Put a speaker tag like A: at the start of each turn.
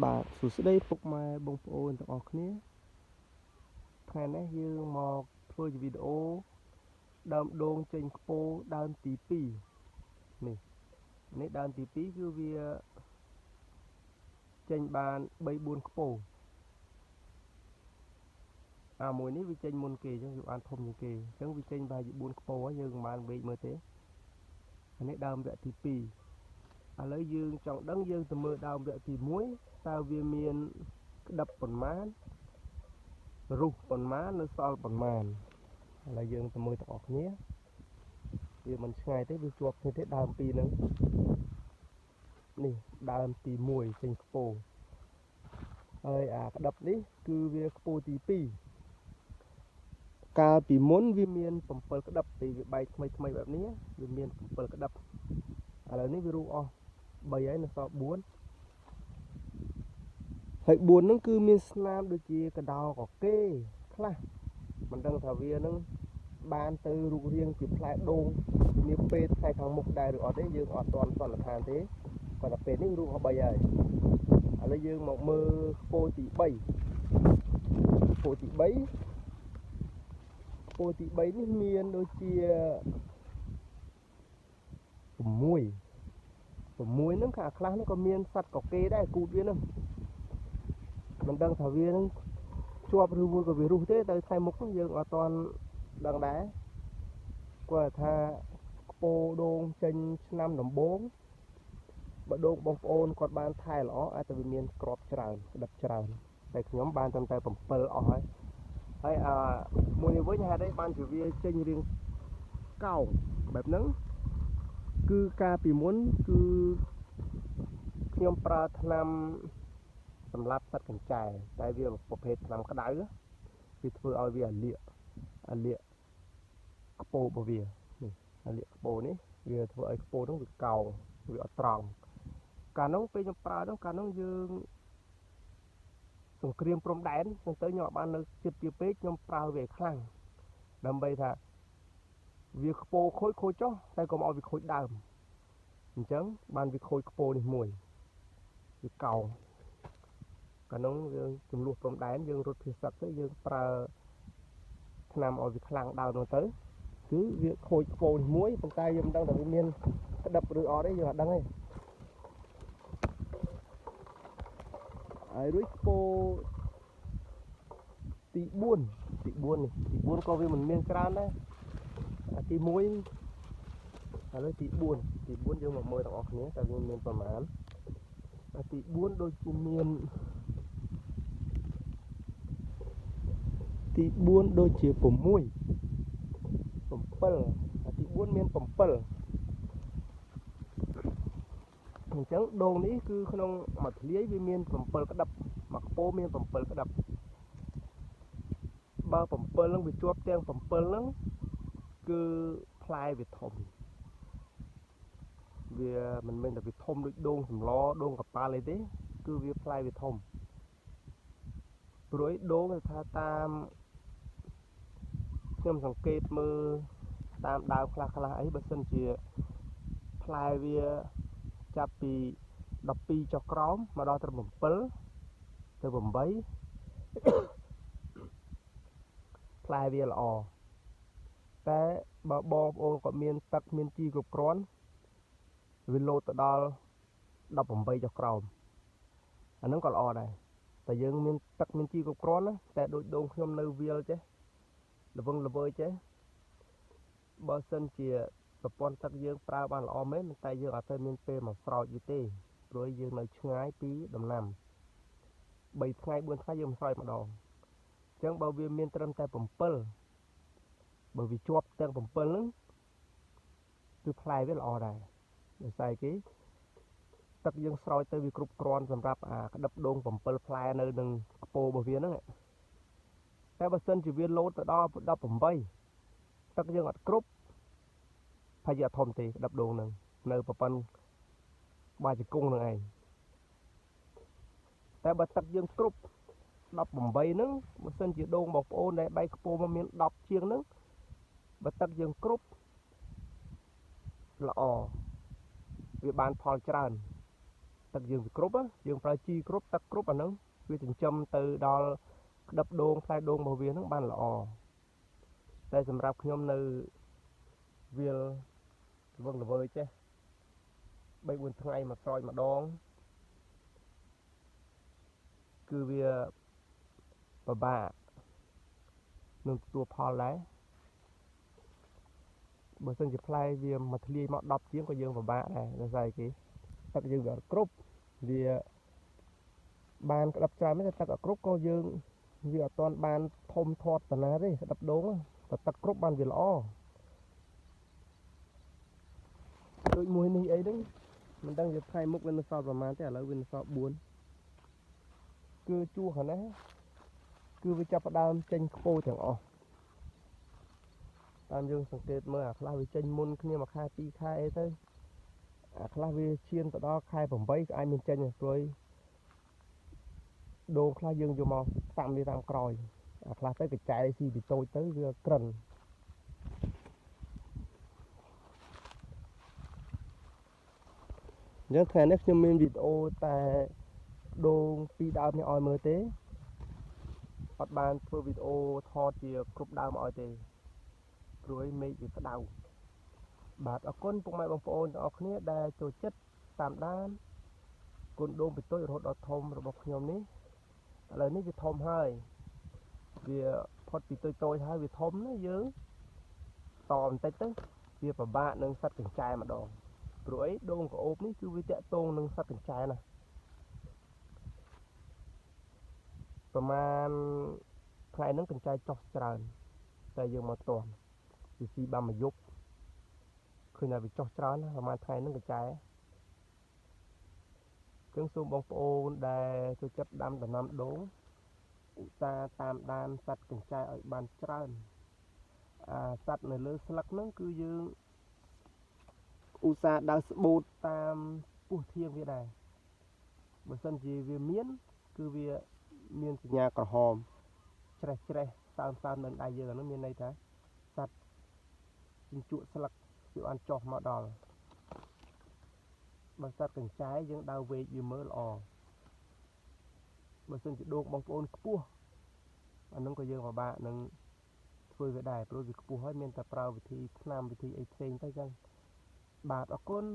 A: បាទសួស្តីពុកម៉ែបងប្អូនទាំងអស់គ្នាថ្ងៃនេះយើងមកធ្វើជាវីដេអូដើមដូងចេញខ្ពោដើមទី2នេះដើមទី2គឺវាចេញបាន3 4ខ្ពោមួយនេះវាចេញមុនគេអញ្ចឹងវាបានធំជាងគេអញ្ចឹងវាចេញបានជា4ខ្ពោហើយយើងមិនបានវេកមើលទេអានេះដើមវគ្គទី2ឥឡូវយើងចង់ដឹងយើងទៅមើលដើមវគ្គទី1តើវាមានក្តឹបប៉ុន្មានរុះប៉ុន្មាននៅសល់ប៉ុន្មានឥឡូវយើងទៅមើលទាំងអស់គ្នាវាមិនឆ្ងាយទេវាជាប់គ្នាទេដើមពីរហ្នឹងនេះដើមទី1ចេញខ្ពោហើយអាក្តឹបនេះគឺវាខ្ពោទី2កាលពីមុនវាមាន7ក្តឹបពេលវាបែកថ្មីបែបនេះវាមាន7ក្តឹបឥឡូវនេះវារុះអស់3ហើយនៅសល់4ហើយ4ហ្នឹងគឺមានស្នាមដូចជាកដោកគេខ្លះមិនដឹងថាវានឹងបានទៅរូបរាងជាផ្លែដូងនាពេលថ្ងៃខាងមុខដែរឬអត់ទេយើងអត់ទាន់សន្និដ្ឋានទេគាត់ថាពេលនេះរូបអស់3ហើយឥឡូវយើងមកមើលខ្ពោទី3ខ្ពោទី3នេះមានដូចជា6ហ្នឹងខាងខ្លះហ្នឹងក៏មានសត្វកកេដែរគូតវាហ្នឹងមិនដឹងថាវានឹងជាប់ឬមួយក៏វារុះទេទៅថ្ងៃមុខហ្នឹងយើងអត់ទាន់ដឹងដែរគាត់ថាខ្ពោដូងចេញឆ្នាំដំបូងបើដូងបងប្អូនគាត់បានថែល្អអាចទៅវាមានក្របច្រើនក្តឹបច្រើនតែខ្ញុំបានត្រឹមតែ7អស់ហើយមួយនេះវិញហេតុអីបានជាវាចេញរាងកោងបែបហ្នឹងគឺកាលពីមុនគឺខ្ញុំប្រើថ្នាំសម្រាប់សត្វកញ្ចែតែវាប្រភេទថ្នាំក្តៅវាធ្វើឲ្យវាអាលាកខ្ពោរបស់វានេះអាលាកខ្ពោនេះវាធ្វើឲ្យខ្ពោនោះវាកោងវាអត់ត្រង់កាលនោះពេលខ្ញុំប្រើនោះកាលនោះយើងសង្គ្រាមព្រំដែនចឹងទៅខ្ញុំអត់បាននៅជិតវាពេកខ្ញុំប្រើវាខ្លាំងដើម្បីថាវាខ្ពោខូចចុះតែកុំឲ្យវាខូចដើមអញ្ចឹងបានវាខូចខ្ពោនេះមួយវាកោងកាលនោះយើងចំនួនព្រំដែនយើងរត់ភាសឹកទៅយើងប្រើថ្នាំឲ្យវាខ្លាំងដើមនោះទៅគឺវាខូចខ្ពោនេះមួយប៉ុន្តែយើងមិនដឹងថាវាមានក្តឹបឬអត់ទេយើងអត់ដឹងទេហើយរួចខ្ពោទី4នេះក៏វាមិនមានច្រើនដែរទី1ឥឡូវទី4យើងមកមើលទាំងអស់គ្នាតើវាមានប្រមាណទី4ដូចជាមានទី4ដូចជា6 7ទី4មាន7អញ្ចឹងដូងនេះគឺក្នុងមួយធ្លាយវាមាន7ក្តឹបមួយខ្ពោមាន7ក្តឹបបើ7ហ្នឹងវាជាប់ទាំង7ហ្នឹងគឺផ្លែវាធំវាមិនមែនតែវាធំដូចដូងសម្លដូងកប៉ាល់អីទេគឺវាផ្លែវាធំព្រួយដូងគេថាតាមខ្ញុំសង្កេតមើលតាមដើមខ្លះអីបើសិនជាផ្លែវាចាប់ពី12ចុះក្រោមមកដល់ត្រឹម7ទៅ8ផ្លែវាល្អតែបើបងប្អូនគាត់មានទឹកមានជីគ្រប់គ្រាន់វាលោតទៅដល់18ចុះក្រោមអាហ្នឹងក៏ល្អដែរតែយើងមានទឹកមានជីគ្រប់គ្រាន់ណាតែដូចដូងខ្ញុំនៅវាលចេះល្វឹងល្វើយចេះបើសិនជាប្រព័ន្ធទឹកយើងប្រើបានល្អមែនតែយើងអត់ទៅមានពេលមកស្រោចវាទេព្រោះយើងនៅឆ្ងាយពីដំណាំ3ថ្ងៃ4ថ្ងៃយើងមកស្រោចម្ដងអញ្ចឹងបើវាមានត្រឹមតែ7បើវាជាប់ទាំង7ហ្នឹងគឺផ្លែវាល្អដែរដោយសារគេទឹកយើងស្រោចទៅវាគ្រប់គ្រាន់សម្រាប់ក្តឹបដូង7ផ្លែនៅនឹងខ្ពោរបស់វាហ្នឹងតែបើសិនជាវាលោតទៅដល់18ទឹកយើងអត់គ្រប់ហើយវាអត់ធំទេក្តឹបដូងហ្នឹងនៅប្រព័ន្ធបាជង្គង់ហ្នឹងឯងតែបើទឹកយើងគ្រប់18ហ្នឹងបើសិនជាដូងបងប្អូនដែលបែកខ្ពោមកមាន10ជាងហ្នឹងបើទឹកយើងគ្រប់ល្អវាបានផលច្រើន ទឹកយើងវាគ្រប់យើងប្រើជីគ្រប់ទឹកគ្រប់អាហ្នឹងវាចិញ្ចឹមទៅដល់ក្តឹបដូងផ្លែដូងរបស់វាហ្នឹងបានល្អតែសម្រាប់ខ្ញុំនៅវាលល្វឹងល្វើយចេះ3-4 ថ្ងៃមកស្រោចម្ដងគឺវាពិបាកនឹងទទួលផលដែរបើសិនជាផ្លែវាមកធ្លាយមក10ជាងក៏យើងពិបាកដែរដោយសារគេទឹកយើងវាអត់គ្រប់វាបានក្តឹបច្រើនតែទឹកអត់គ្រប់ក៏យើងវាអត់ទាន់បានធំធាត់តាណាទេក្តឹបដូងតែទឹកគ្រប់បានវាល្អដូចមួយនេះអីហ្នឹងមិនដឹងជាថ្ងៃមុខវានៅសល់ប្រហែលទេឥឡូវវានៅសល់4គឺជួសហ្នឹងណាគឺវាចាប់ផ្ដើមចេញខ្ពោទាំងអស់តាមយើងសង្កេតមើលអាខ្លះវាចេញមុនគ្នាមួយខែ2ខែអីទៅអាខ្លះវាឈានទៅដល់ខែ8ក៏អាចមានចេញព្រួយដូងខ្លះយើងយកមកផ្សាំវាតាមក្រោយអាខ្លះទៅកញ្ចែស៊ីពីតូចទៅវាក្រិនអញ្ចឹងថ្ងៃនេះខ្ញុំមានវីដេអូតែដូង2ដើមនេះឲ្យមើលទេអត់បានធ្វើវីដេអូថតជាគ្រប់ដើមឲ្យទេព្រួយមេឃវាក្តៅបាទអរគុណពុកម៉ែបងប្អូនទាំងអស់គ្នាដែលចូលចិត្តតាមដានគុណដូងពីតូចរហូតដល់ធំរបស់ខ្ញុំនេះឥឡូវនេះវាធំហើយវាផុតពីតូចហើយវាធំណាយើងតបន្តិចទៅវាពិបាកនឹងសត្វកញ្ចែម្ដងព្រោះអីដូងក្អូបនេះគឺវាតាក់ទងនឹងសត្វកញ្ចែណាប្រហែលថ្ងៃហ្នឹងកញ្ចែចុះច្រើនតែយើងមកតន់វាស៊ីបានមួយយប់ឃើញថាវាចុះច្រើនណាប្រហែលថ្ងៃហ្នឹងកញ្ចែចឹងសូមបងប្អូនដែលចូលចិត្តដាំដំណាំដូងឧស្សាហ៍តាមដានសត្វកញ្ចែឲ្យបានច្រើនសត្វនៅលើស្លឹកហ្នឹងគឺយើងឧស្សាហ៍ដើរស្បូតតាមពោះធៀងវាដែរបើសិនជាវាមានគឺវាមានសញ្ញាក្រហមច្រេះសើមនៅដៃយើងអានោះមានន័យថាសត្វជញ្ជក់ស្លឹកវាបានចុះមកដល់បើសត្វកញ្ចែយើងដើរវែកវាមើលល្អបើសិនជាដូងបងប្អូនខ្ពស់អានោះក៏យើងពិបាកនឹងធ្វើវាដែរព្រោះវាខ្ពស់ហើយមានតែប្រើវិធីថ្នាំវិធីអីផ្សេងទៅចឹងបាទអរគុណ